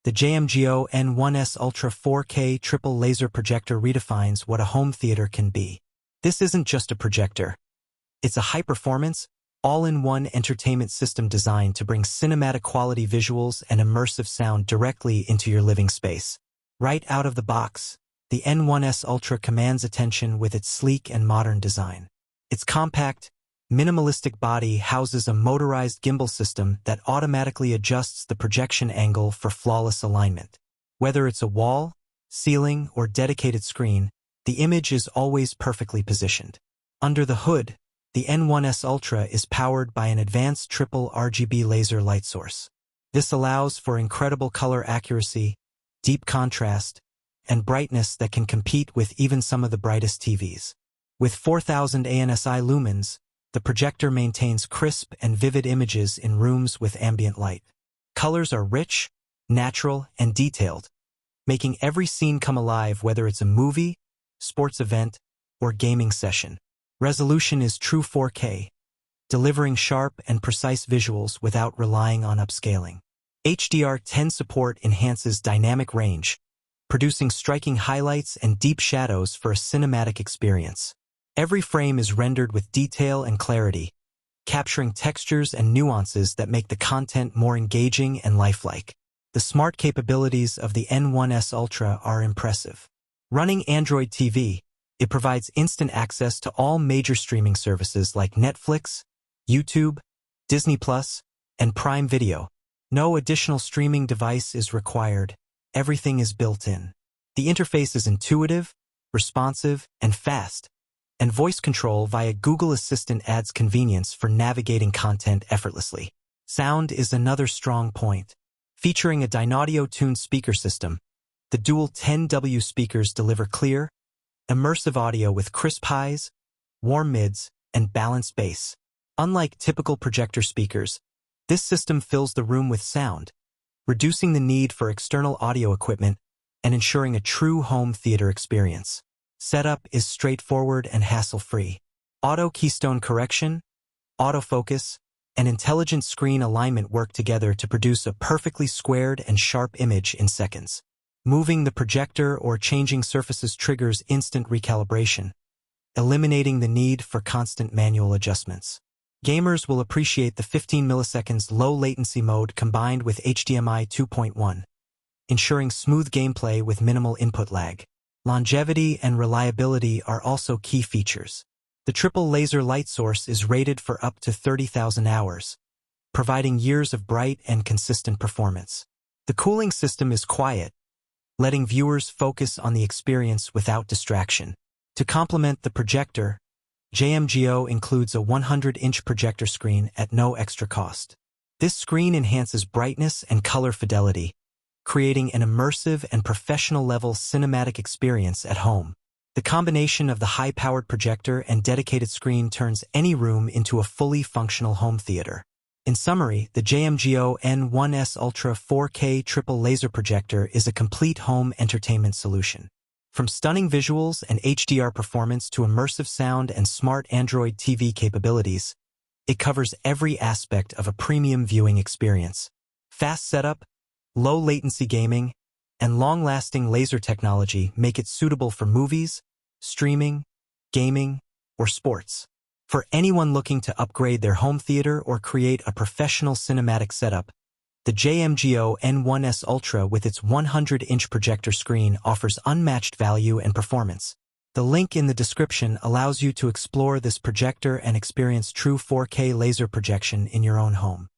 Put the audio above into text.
The JMGO N1S Ultra 4K Triple Laser Projector redefines what a home theater can be. This isn't just a projector. It's a high-performance, all-in-one entertainment system designed to bring cinematic quality visuals and immersive sound directly into your living space. Right out of the box, the N1S Ultra commands attention with its sleek and modern design. Its compact, minimalistic body houses a motorized gimbal system that automatically adjusts the projection angle for flawless alignment. Whether it's a wall, ceiling, or dedicated screen, the image is always perfectly positioned. Under the hood, the N1S Ultra is powered by an advanced triple RGB laser light source. This allows for incredible color accuracy, deep contrast, and brightness that can compete with even some of the brightest TVs. With 4,000 ANSI lumens, the projector maintains crisp and vivid images in rooms with ambient light. Colors are rich, natural, and detailed, making every scene come alive whether it's a movie, sports event, or gaming session. Resolution is true 4K, delivering sharp and precise visuals without relying on upscaling. HDR10 support enhances dynamic range, producing striking highlights and deep shadows for a cinematic experience. Every frame is rendered with detail and clarity, capturing textures and nuances that make the content more engaging and lifelike. The smart capabilities of the N1S Ultra are impressive. Running Android TV, it provides instant access to all major streaming services like Netflix, YouTube, Disney+, and Prime Video. No additional streaming device is required. Everything is built in. The interface is intuitive, responsive, and fast, and voice control via Google Assistant adds convenience for navigating content effortlessly. Sound is another strong point. Featuring a Dynaudio-tuned speaker system, the dual 10W speakers deliver clear, immersive audio with crisp highs, warm mids, and balanced bass. Unlike typical projector speakers, this system fills the room with sound, reducing the need for external audio equipment and ensuring a true home theater experience. Setup is straightforward and hassle-free. Auto keystone correction, autofocus, and intelligent screen alignment work together to produce a perfectly squared and sharp image in seconds. Moving the projector or changing surfaces triggers instant recalibration, eliminating the need for constant manual adjustments. Gamers will appreciate the 15 milliseconds low-latency mode combined with HDMI 2.1, ensuring smooth gameplay with minimal input lag. Longevity and reliability are also key features. The triple laser light source is rated for up to 30,000 hours, providing years of bright and consistent performance. The cooling system is quiet, letting viewers focus on the experience without distraction. To complement the projector, JMGO includes a 100-inch projector screen at no extra cost. This screen enhances brightness and color fidelity, creating an immersive and professional-level cinematic experience at home. The combination of the high-powered projector and dedicated screen turns any room into a fully functional home theater. In summary, the JMGO N1S Ultra 4K Triple Laser Projector is a complete home entertainment solution. From stunning visuals and HDR performance to immersive sound and smart Android TV capabilities, it covers every aspect of a premium viewing experience. Fast setup, low-latency gaming, and long-lasting laser technology make it suitable for movies, streaming, gaming, or sports. For anyone looking to upgrade their home theater or create a professional cinematic setup, the JMGO N1S Ultra with its 100-inch projector screen offers unmatched value and performance. The link in the description allows you to explore this projector and experience true 4K laser projection in your own home.